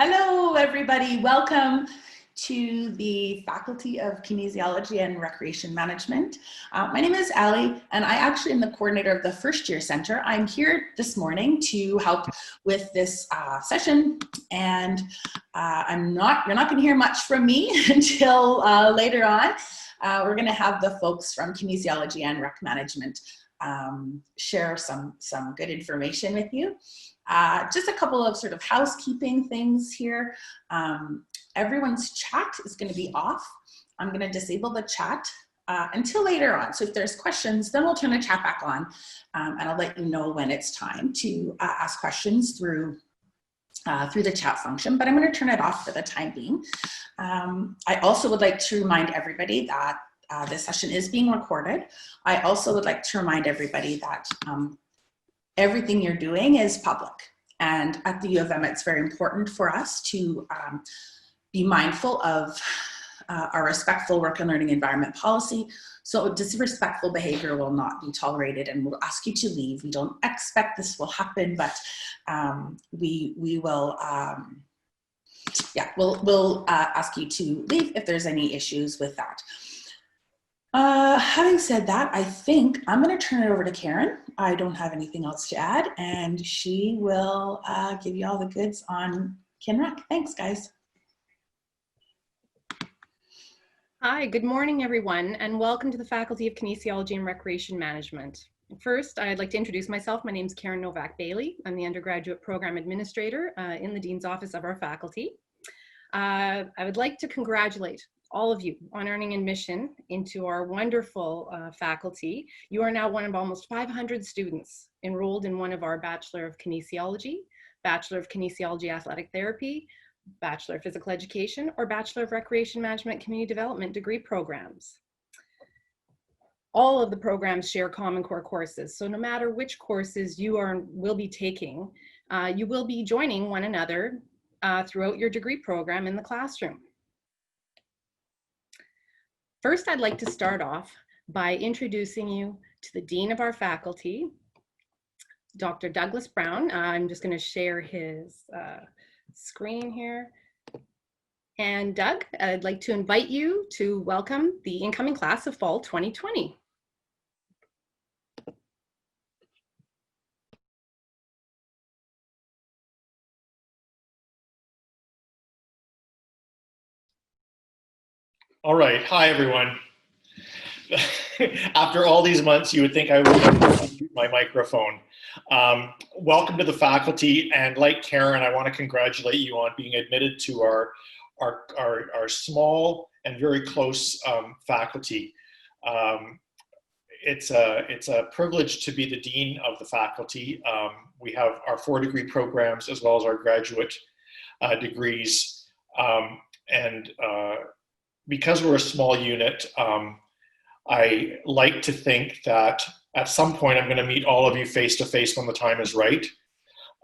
Hello, everybody. Welcome to the Faculty of Kinesiology and Recreation Management. My name is Ali, and I actually am the coordinator of the First Year Center. I'm here this morning to help with this session, and you're not going to hear much from me until later on. We're going to have the folks from Kinesiology and Rec Management share some good information with you. Just a couple of sort of housekeeping things here. Everyone's chat is going to be off. I'm going to disable the chat until later on. So if there's questions, then we'll turn the chat back on, and I'll let you know when it's time to ask questions through the chat function, but I'm going to turn it off for the time being. I also would like to remind everybody that this session is being recorded. I also would like to remind everybody that everything you're doing is public. And at the U of M, it's very important for us to be mindful of our respectful work and learning environment policy. So disrespectful behavior will not be tolerated, and we'll ask you to leave. We don't expect this will happen, but we will, we'll ask you to leave if there's any issues with that. Having said that, I think I'm going to turn it over to Karen. I don't have anything else to add, and she will give you all the goods on KinRec. Thanks, guys. Hi, good morning, everyone, and welcome to the Faculty of Kinesiology and Recreation Management. First, I'd like to introduce myself. My name is Karen Novak-Bailey. I'm the Undergraduate Program Administrator in the Dean's Office of our faculty. I would like to congratulate all of you on earning admission into our wonderful faculty. You are now one of almost 500 students enrolled in one of our Bachelor of Kinesiology, Bachelor of Kinesiology Athletic Therapy, Bachelor of Physical Education, or Bachelor of Recreation Management Community Development degree programs. All of the programs share common core courses, so no matter which courses you will be taking, you will be joining one another throughout your degree program in the classroom. First, I'd like to start off by introducing you to the Dean of our faculty, Dr. Douglas Brown. I'm just going to share his screen here. And Doug, I'd like to invite you to welcome the incoming class of fall 2020. All right, hi everyone. After all these months, you would think I would have mute my microphone. Welcome to the faculty, and like Karen, I want to congratulate you on being admitted to our small and very close faculty. It's a privilege to be the dean of the faculty. We have our 4-degree programs as well as our graduate degrees, because we're a small unit, I like to think that at some point I'm going to meet all of you face to face when the time is right.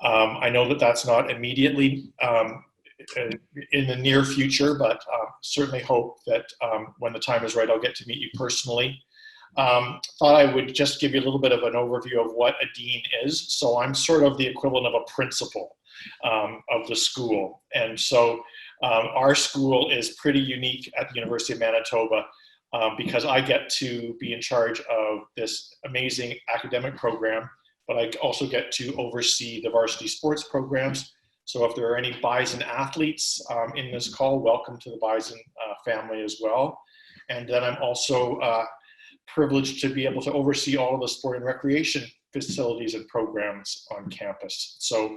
I know that that's not immediately in the near future, but certainly hope that when the time is right, I'll get to meet you personally. Thought I would just give you a little bit of an overview of what a dean is. So I'm sort of the equivalent of a principal of the school. And so our school is pretty unique at the University of Manitoba because I get to be in charge of this amazing academic program, but I also get to oversee the varsity sports programs. So if there are any Bison athletes in this call, welcome to the Bison family as well. And then I'm also privileged to be able to oversee all of the sport and recreation facilities and programs on campus. So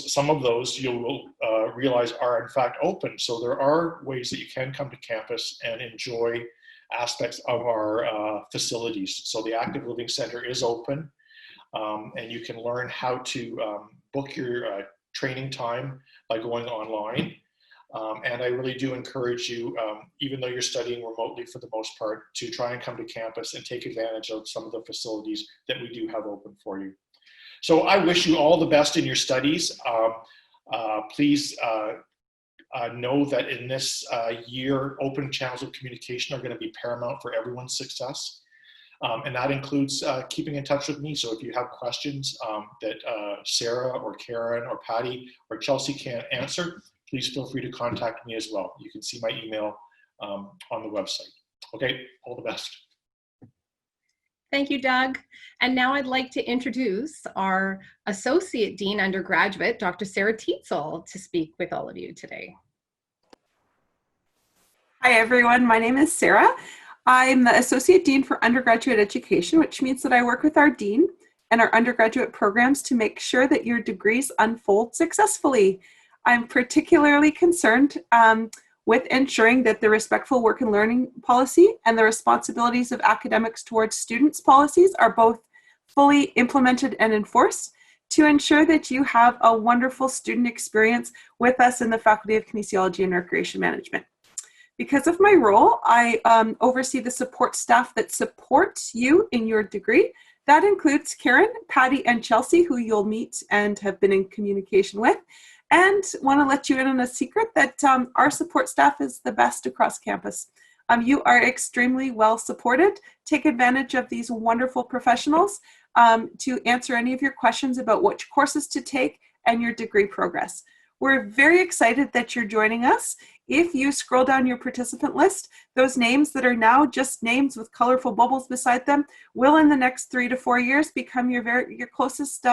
some of those you will realize are in fact open. So there are ways that you can come to campus and enjoy aspects of our facilities. So the Active Living Center is open, and you can learn how to book your training time by going online. And I really do encourage you, even though you're studying remotely for the most part, to try and come to campus and take advantage of some of the facilities that we do have open for you. So I wish you all the best in your studies. Please know that in this year, open channels of communication are going to be paramount for everyone's success. And that includes keeping in touch with me. So if you have questions that Sarah or Karen or Patty or Chelsea can't answer, please feel free to contact me as well. You can see my email on the website. Okay, all the best. Thank you, Doug. And now I'd like to introduce our Associate Dean Undergraduate, Dr. Sarah Tietzel, to speak with all of you today. Hi, everyone. My name is Sarah. I'm the Associate Dean for Undergraduate Education, which means that I work with our Dean and our undergraduate programs to make sure that your degrees unfold successfully. I'm particularly concerned with ensuring that the respectful work and learning policy and the responsibilities of academics towards students policies are both fully implemented and enforced to ensure that you have a wonderful student experience with us in the Faculty of Kinesiology and Recreation Management. Because of my role, I oversee the support staff that supports you in your degree. That includes Karen, Patty, and Chelsea, who you'll meet and have been in communication with. And want to let you in on a secret that our support staff is the best across campus. You are extremely well supported. Take advantage of these wonderful professionals to answer any of your questions about which courses to take and your degree progress. We're very excited that you're joining us. If you scroll down your participant list, those names that are now just names with colorful bubbles beside them will in the next 3 to 4 years become your closest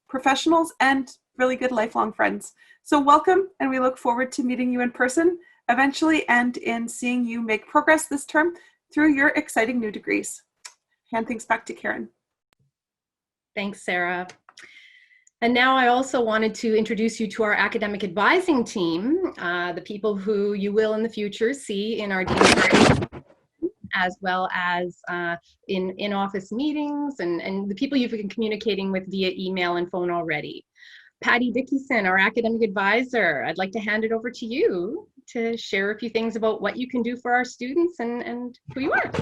professionals and really good lifelong friends. So welcome, and we look forward to meeting you in person eventually and in seeing you make progress this term through your exciting new degrees. Hand things back to Karen. Thanks, Sarah. And now I also wanted to introduce you to our academic advising team, the people who you will in the future see in our dean, as well as in office meetings and the people you've been communicating with via email and phone already. Patty Dickinson, our academic advisor, I'd like to hand it over to you to share a few things about what you can do for our students and who you are.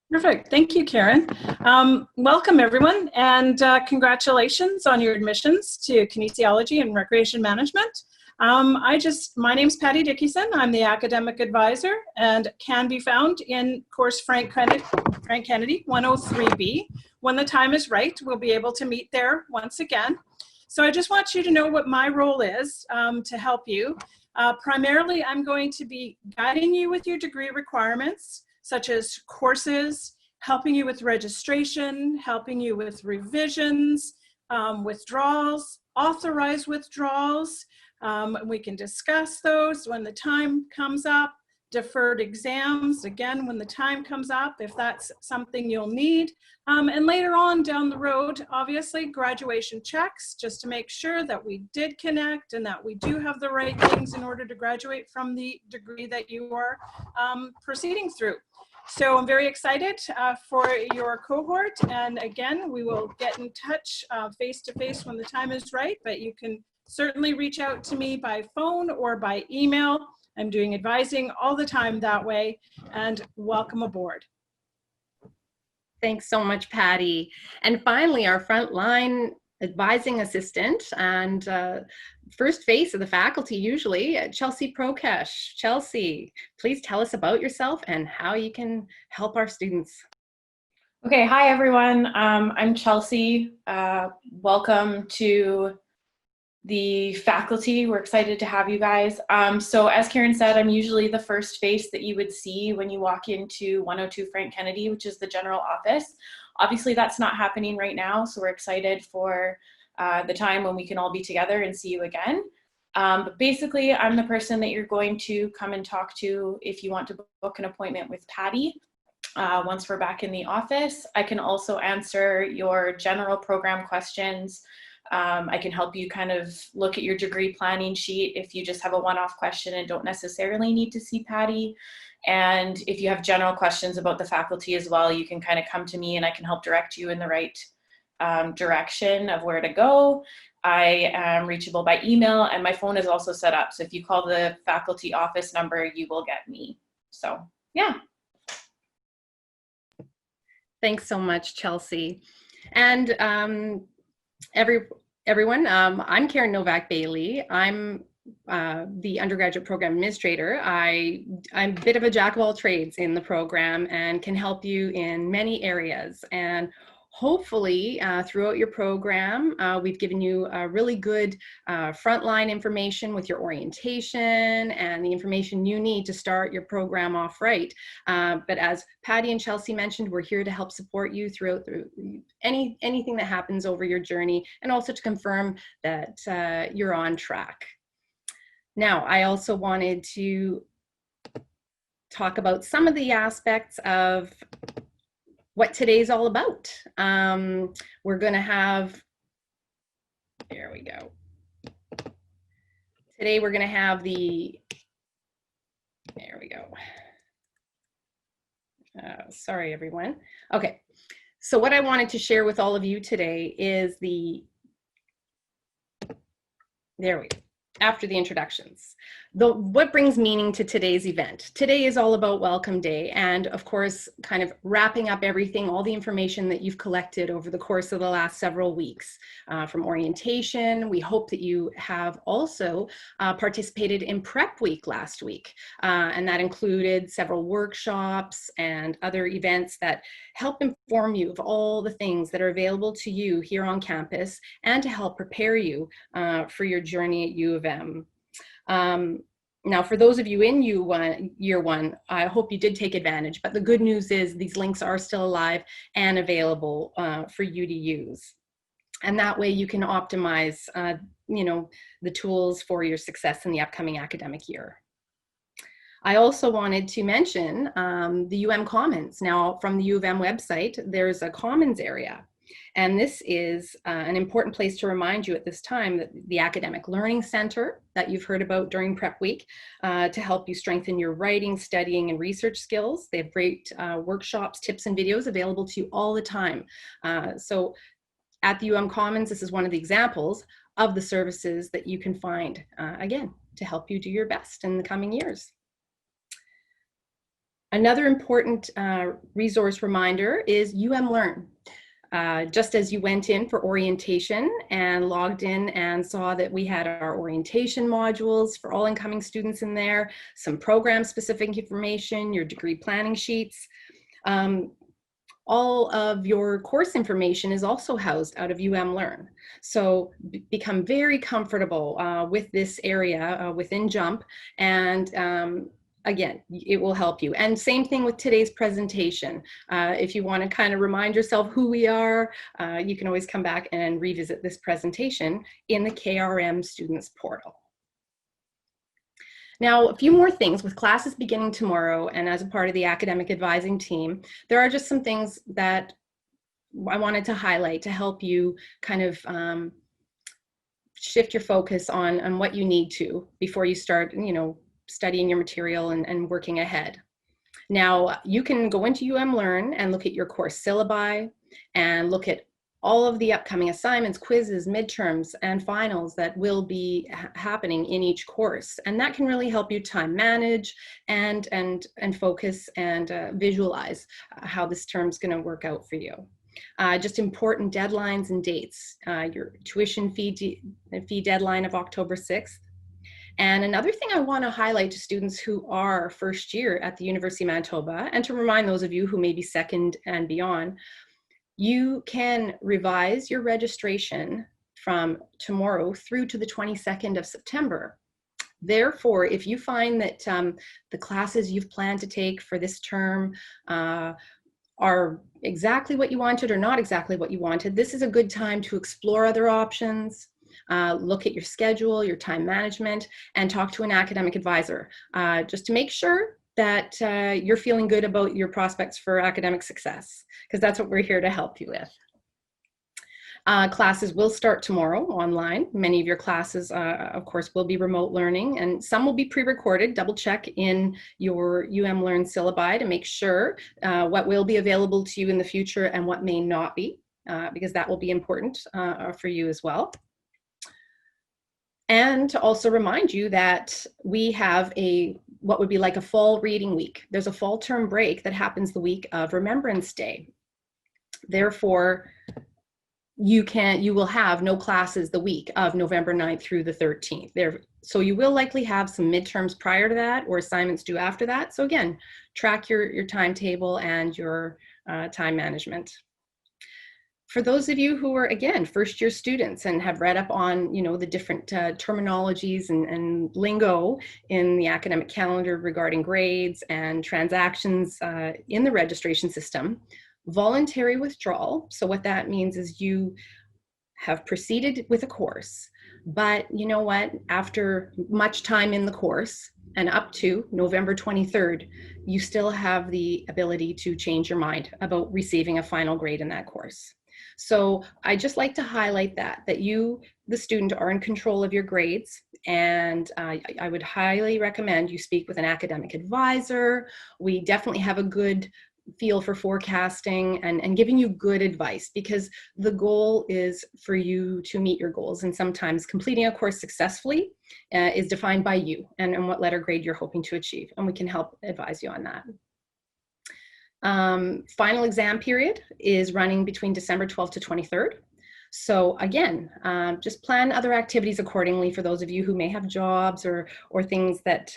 Perfect. Thank you, Karen. Welcome, everyone, and congratulations on your admissions to Kinesiology and Recreation Management. My name's Patty Dickinson. I'm the academic advisor and can be found in course Frank Kennedy 103B. When the time is right, we'll be able to meet there once again. So I just want you to know what my role is to help you. Primarily, I'm going to be guiding you with your degree requirements, such as courses, helping you with registration, helping you with revisions, withdrawals, authorized withdrawals. We can discuss those when the time comes up. Deferred exams, again, when the time comes up, if that's something you'll need. And later on down the road, obviously, graduation checks, just to make sure that we did connect and that we do have the right things in order to graduate from the degree that you are proceeding through. So I'm very excited for your cohort. And again, we will get in touch face-to-face when the time is right, but you can certainly reach out to me by phone or by email. I'm doing advising all the time that way, and welcome aboard. Thanks so much, Patty. And finally, our frontline advising assistant and first face of the faculty usually, Chelsea Prokesh. Chelsea, please tell us about yourself and how you can help our students. Okay, hi everyone. I'm Chelsea. Welcome to the faculty. We're excited to have you guys. So as Karen said, I'm usually the first face that you would see when you walk into 102 Frank Kennedy, which is the general office. Obviously that's not happening right now, so we're excited for the time when we can all be together and see you again. But basically, I'm the person that you're going to come and talk to if you want to book an appointment with Patty. Once we're back in the office, I can also answer your general program questions. I can help you kind of look at your degree planning sheet if you just have a one-off question and don't necessarily need to see Patty. And if you have general questions about the faculty as well, you can kind of come to me and I can help direct you in the right direction of where to go. I am reachable by email and my phone is also set up. So if you call the faculty office number, you will get me. So yeah. Thanks so much, Chelsea. And everyone, I'm Karen Novak Bailey. I'm the undergraduate program administrator, I'm a bit of a jack of all trades in the program and can help you in many areas. And hopefully throughout your program, we've given you really good frontline information with your orientation and the information you need to start your program off right. But as Patty and Chelsea mentioned, we're here to help support you throughout anything that happens over your journey, and also to confirm that you're on track. Now, I also wanted to talk about some of the aspects of what today's all about. We're going to have, there we go. Today we're going to have there we go. Sorry, everyone. Okay, so what I wanted to share with all of you today is there we go. After the introductions, what brings meaning to today's event? Today is all about Welcome Day, and of course, kind of wrapping up everything, all the information that you've collected over the course of the last several weeks from orientation. We hope that you have also participated in Prep Week last week, and that included several workshops and other events that help inform you of all the things that are available to you here on campus and to help prepare you for your journey at U of M. Now, for those of you in year one, I hope you did take advantage, but the good news is these links are still alive and available for you to use. And that way you can optimize, the tools for your success in the upcoming academic year. I also wanted to mention the UM Commons. Now, from the U of M website, there's a Commons area. And this is an important place to remind you at this time that the Academic Learning Center that you've heard about during Prep Week to help you strengthen your writing, studying, and research skills. They have great workshops, tips, and videos available to you all the time. So at the UM Commons, this is one of the examples of the services that you can find, again, to help you do your best in the coming years. Another important resource reminder is UM Learn. Just as you went in for orientation and logged in and saw that we had our orientation modules for all incoming students in there, some program specific information, your degree planning sheets, all of your course information is also housed out of UM Learn. So become very comfortable with this area within JUMP, and again, it will help you. And same thing with today's presentation. If you want to kind of remind yourself who we are, you can always come back and revisit this presentation in the KRM Students Portal. Now, a few more things. With classes beginning tomorrow and as a part of the academic advising team, there are just some things that I wanted to highlight to help you kind of shift your focus on what you need to before you start, studying your material and working ahead. Now, you can go into UM Learn and look at your course syllabi and look at all of the upcoming assignments, quizzes, midterms, and finals that will be happening in each course. And that can really help you time manage and focus and visualize how this term's going to work out for you. Just important deadlines and dates. Your tuition fee deadline of October 6th. And another thing I want to highlight to students who are first year at the University of Manitoba, and to remind those of you who may be second and beyond, you can revise your registration from tomorrow through to the 22nd of September. Therefore, if you find that the classes you've planned to take for this term are exactly what you wanted or not exactly what you wanted, this is a good time to explore other options. Look at your schedule, your time management, and talk to an academic advisor just to make sure that you're feeling good about your prospects for academic success, because that's what we're here to help you with. Classes will start tomorrow online. Many of your classes, of course, will be remote learning, and some will be pre-recorded. Double check in your UM Learn syllabi to make sure what will be available to you in the future and what may not be, because that will be important for you as well. And to also remind you that we have what would be like a fall reading week. There's a fall term break that happens the week of Remembrance Day. Therefore, you will have no classes the week of November 9th through the 13th. So you will likely have some midterms prior to that or assignments due after that. So again, track your timetable and your time management. For those of you who are, again, first year students and have read up on, the different terminologies and lingo in the academic calendar regarding grades and transactions in the registration system, voluntary withdrawal. So what that means is you have proceeded with a course, but you know what, after much time in the course and up to November 23rd, you still have the ability to change your mind about receiving a final grade in that course. So I just like to highlight that you, the student, are in control of your grades, and I would highly recommend you speak with an academic advisor. We definitely have a good feel for forecasting and giving you good advice, because the goal is for you to meet your goals, and sometimes completing a course successfully is defined by you and what letter grade you're hoping to achieve, and we can help advise you on that. Final exam period is running between December 12th to 23rd. So again, just plan other activities accordingly for those of you who may have jobs or things that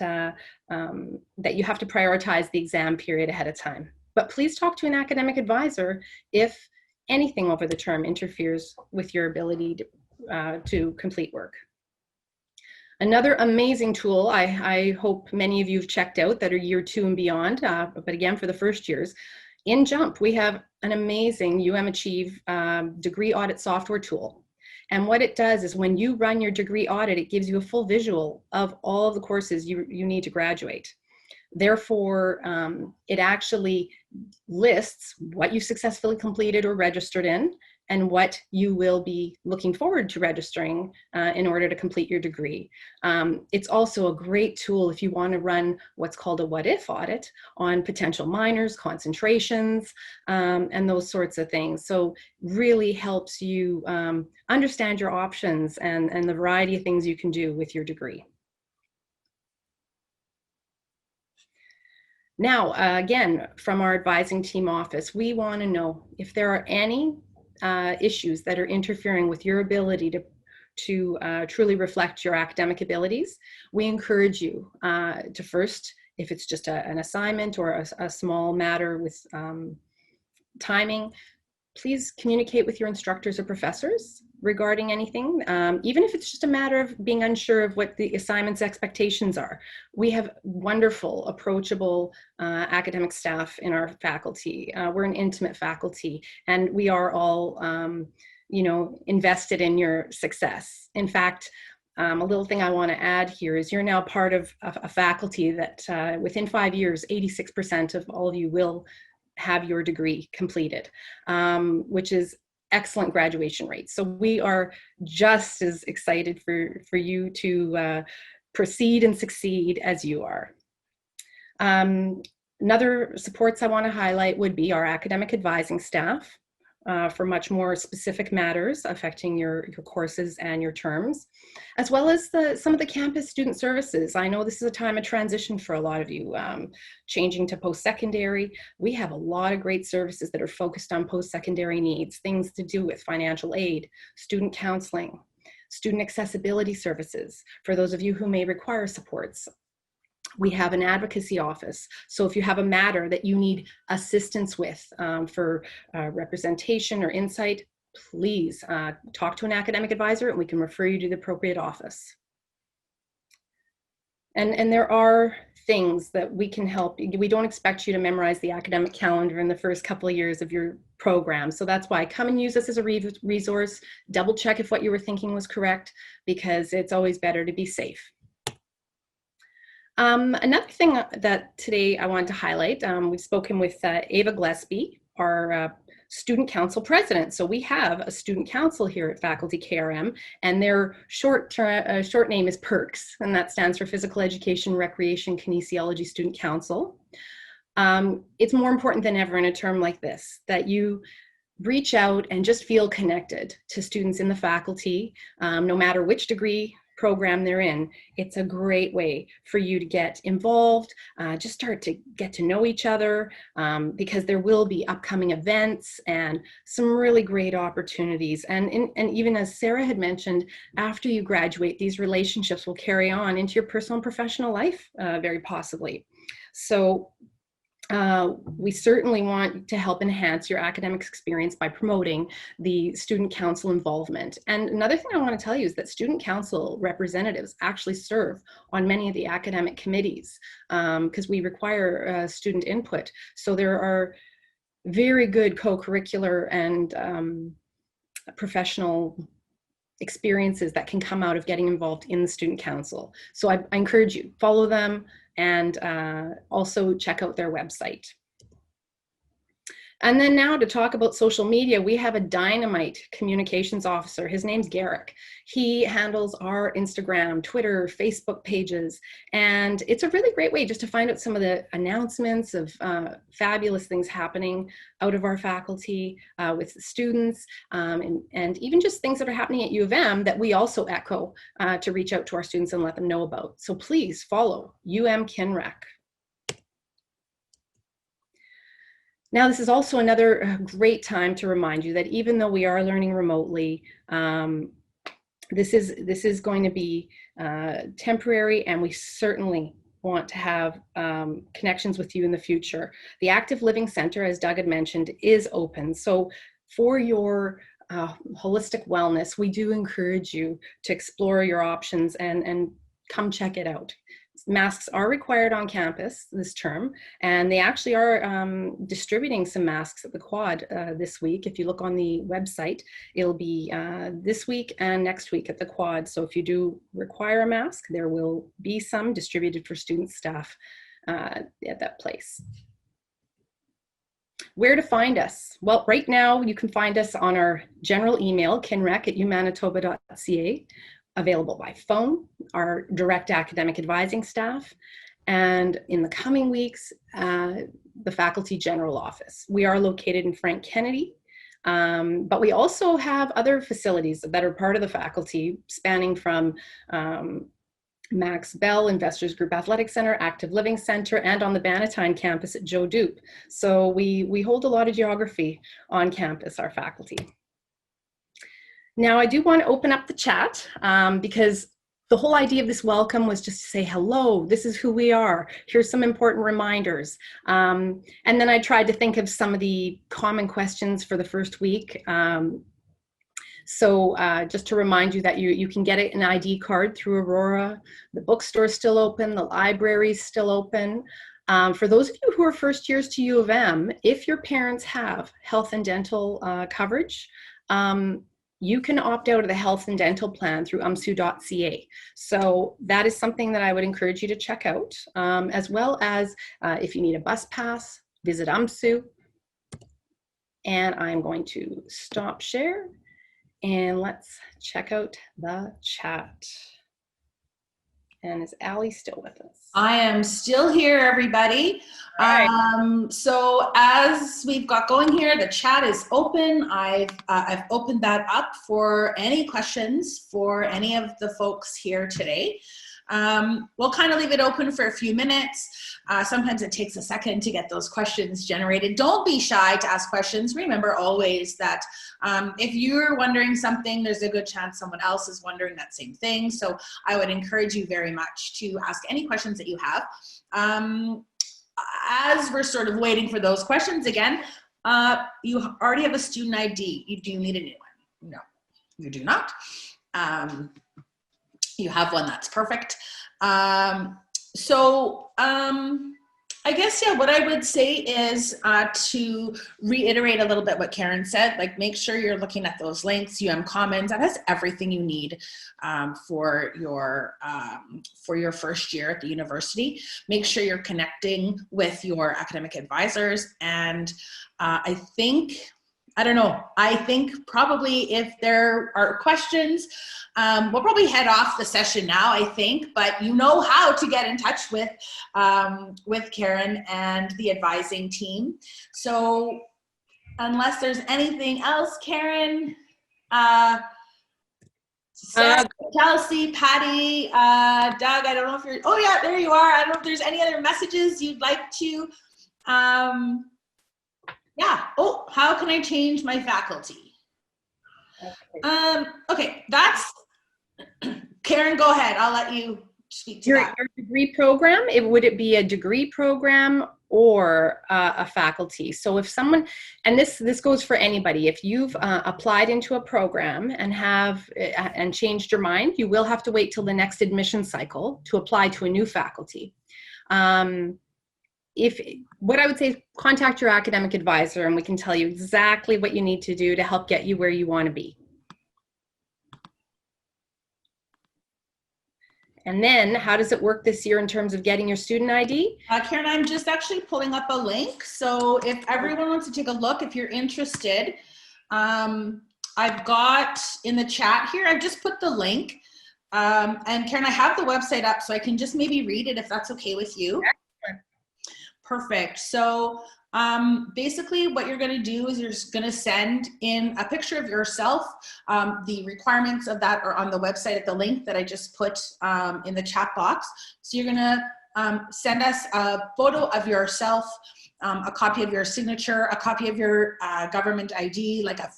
you have to prioritize the exam period ahead of time. But please talk to an academic advisor if anything over the term interferes with your ability to complete work. Another amazing tool I hope many of you have checked out that are year 2 and beyond, but again, for the first years, in JUMP, we have an amazing Achieve degree audit software tool. And what it does is when you run your degree audit, it gives you a full visual of all of the courses you need to graduate. Therefore, it actually lists what you successfully completed or registered in, and what you will be looking forward to registering in order to complete your degree. It's also a great tool if you want to run what's called a what-if audit on potential minors, concentrations, and those sorts of things. So really helps you understand your options and the variety of things you can do with your degree. Now, again, from our advising team office, we want to know if there are any issues that are interfering with your ability to truly reflect your academic abilities. We encourage you to first, if it's just an assignment or a small matter with timing, please communicate with your instructors or professors regarding anything, even if it's just a matter of being unsure of what the assignment's expectations are. We have wonderful, approachable academic staff in our faculty. We're an intimate faculty, and we are all, invested in your success. In fact, a little thing I want to add here is you're now part of a faculty that within 5 years, 86% of all of you will have your degree completed, which is excellent graduation rates. So we are just as excited for you to proceed and succeed as you are. Another supports I want to highlight would be our academic advising staff for much more specific matters affecting your courses and your terms, as well as some of the campus student services. I know this is a time of transition for a lot of you, changing to post-secondary. We have a lot of great services that are focused on post-secondary needs, things to do with financial aid, student counseling, student accessibility services for those of you who may require supports. We have an advocacy office. So if you have a matter that you need assistance with for representation or insight, please talk to an academic advisor and we can refer you to the appropriate office. And there are things that we can help. We don't expect you to memorize the academic calendar in the first couple of years of your program. So that's why come and use us as a resource. Double check if what you were thinking was correct, because it's always better to be safe. Another thing that today I wanted to highlight, we've spoken with Ava Gillespie, our student council president. So we have a student council here at Faculty KRM, and their short name is PERCS, and that stands for Physical Education, Recreation, Kinesiology Student Council. It's more important than ever in a term like this that you reach out and just feel connected to students in the faculty, no matter which degree program they're in, it's a great way for you to get involved, just start to get to know each other, because there will be upcoming events and some really great opportunities. And even as Sarah had mentioned, after you graduate, these relationships will carry on into your personal and professional life, very possibly. So we certainly want to help enhance your academic experience by promoting the student council involvement. And another thing I want to tell you is that student council representatives actually serve on many of the academic committees, because we require student input. So there are very good co-curricular and professional experiences that can come out of getting involved in the student council. So I encourage you, follow them, and also check out their website. And then now to talk about social media, we have a dynamite communications officer. His name's Garrick. He handles our Instagram, Twitter, Facebook pages, and it's a really great way just to find out some of the announcements of fabulous things happening out of our faculty with the students, and even just things that are happening at U of M that we also echo to reach out to our students and let them know about. So please follow UM-KinRec. Now, this is also another great time to remind you that even though we are learning remotely, this is going to be temporary, and we certainly want to have connections with you in the future. The Active Living Center, as Doug had mentioned, is open. So for your holistic wellness, we do encourage you to explore your options and come check it out. Masks are required on campus this term, and they actually are distributing some masks at the quad this week. If you look on the website, it'll be this week and next week at the quad. So if you do require a mask, there will be some distributed for student staff at that place. Where to find us? Well, right now you can find us on our general email, kinrec@umanitoba.ca. Available by phone, our direct academic advising staff, and in the coming weeks, the faculty general office. We are located in Frank Kennedy, but we also have other facilities that are part of the faculty, spanning from Max Bell Investors Group Athletic Center, Active Living Center, and on the Bannatyne campus at Joe Dupe. So we hold a lot of geography on campus, our faculty. Now, I do want to open up the chat because the whole idea of this welcome was just to say, hello, this is who we are. Here's some important reminders. And then I tried to think of some of the common questions for the first week. So just to remind you that you can get an ID card through Aurora. The bookstore is still open. The library is still open. For those of you who are first years to U of M, if your parents have health and dental coverage, you can opt out of the health and dental plan through umsu.ca. So that is something that I would encourage you to check out, as well as if you need a bus pass, visit UMSU. And I'm going to stop share and let's check out the chat. And is Allie still with us? I am still here, everybody. Right. So as we've got going here, the chat is open. I've opened that up for any questions for any of the folks here today. We'll kind of leave it open for a few minutes. Sometimes it takes a second to get those questions generated. Don't be shy to ask questions. Remember always that if you're wondering something, there's a good chance someone else is wondering that same thing. So I would encourage you very much to ask any questions that you have. As we're sort of waiting for those questions again, you already have a student ID. You do need a new one. No, you do not. You have one, that's perfect. I guess, yeah, what I would say is to reiterate a little bit what Karen said, like make sure you're looking at those links, UM Commons, that has everything you need for your first year at the university. Make sure you're connecting with your academic advisors. And I think probably if there are questions, we'll probably head off the session now, I think, but you know how to get in touch with Karen and the advising team. So unless there's anything else, Karen, Sarah, Chelsea, Patty, Doug, I don't know if you're, oh yeah, there you are. I don't know if there's any other messages you'd like to, yeah. Oh, how can I change my faculty? Okay, that's, Karen, go ahead. I'll let you speak to that. Your degree program, would it be a degree program or a faculty? So if someone, and this goes for anybody, if you've applied into a program and and changed your mind, you will have to wait till the next admission cycle to apply to a new faculty. What I would say is contact your academic advisor and we can tell you exactly what you need to do to help get you where you want to be. And then how does it work this year in terms of getting your student ID? Karen, I'm just actually pulling up a link. So if everyone wants to take a look, if you're interested, I've got in the chat here, I've just put the link. And Karen, I have the website up so I can just maybe read it if that's okay with you. Perfect. So basically what you're going to do is you're just going to send in a picture of yourself. The requirements of that are on the website at the link that I just put in the chat box. So you're going to send us a photo of yourself, a copy of your signature, a copy of your government ID, like a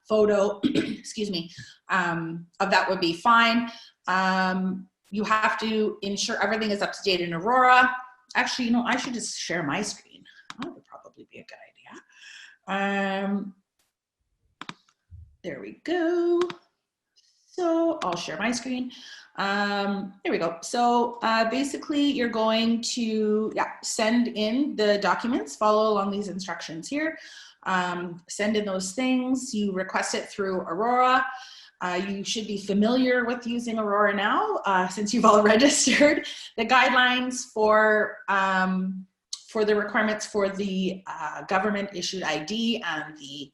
photo, excuse me, of that would be fine. You have to ensure everything is up to date in Aurora. Actually, you know, I should just share my screen. That would probably be a good idea. There we go. So I'll share my screen. There we go. So basically you're going to send in the documents, follow along these instructions here. Send in those things. You request it through Aurora. You should be familiar with using Aurora now since you've all registered. The guidelines for the requirements for the government issued ID and the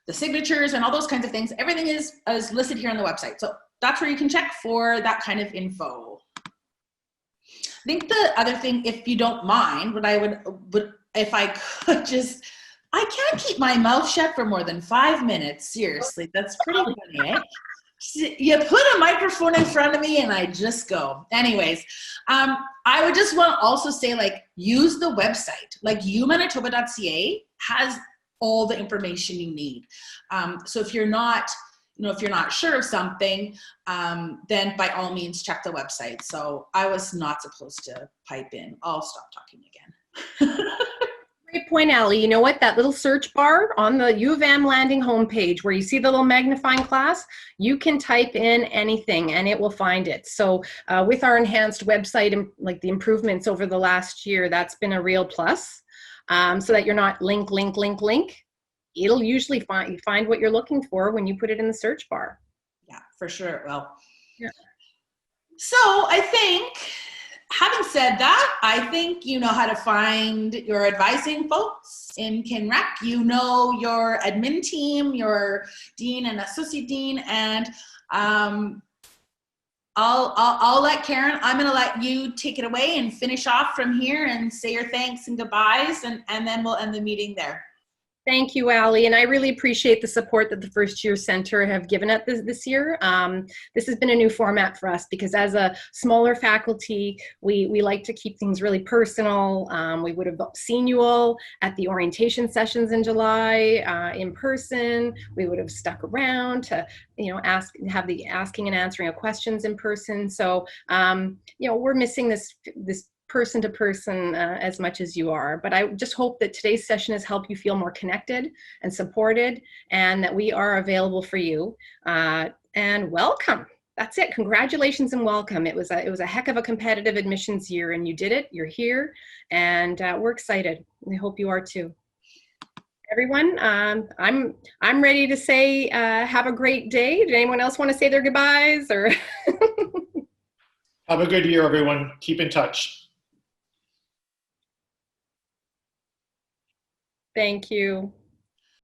the signatures and all those kinds of things. Everything is listed here on the website. So that's where you can check for that kind of info. I think the other thing, if you don't mind, what I would if I could just, I can't keep my mouth shut for more than 5 minutes. Seriously, that's pretty funny, eh? You put a microphone in front of me and I just go. Anyways, I would just want to also say, like, use the website. Like, umanitoba.ca has all the information you need. So if you're not, if you're not sure of something, then by all means check the website. So I was not supposed to pipe in. I'll stop talking again. Great point, Allie. You know what? That little search bar on the U of M landing homepage where you see the little magnifying glass, you can type in anything and it will find it. So with our enhanced website and like the improvements over the last year, that's been a real plus. So that you're not link. It'll usually find what you're looking for when you put it in the search bar. Yeah, for sure it will. Yeah. So I think, having said that, I think you know how to find your advising folks in KinRec. You know your admin team, your dean and associate dean, and I'll let Karen, I'm going to let you take it away and finish off from here and say your thanks and goodbyes, and then we'll end the meeting there. Thank you, Allie, and I really appreciate the support that the First Year Center have given us this year. This has been a new format for us because as a smaller faculty, we like to keep things really personal. We would have seen you all at the orientation sessions in July in person. We would have stuck around to, have the asking and answering of questions in person. So, we're missing this person to person as much as you are. But I just hope that today's session has helped you feel more connected and supported, and that we are available for you. And welcome. That's it. Congratulations and welcome. It was a heck of a competitive admissions year, and you did it. You're here, and we're excited. We hope you are too. Everyone, I'm ready to say have a great day. Did anyone else want to say their goodbyes or? Have a good year, everyone. Keep in touch. Thank you.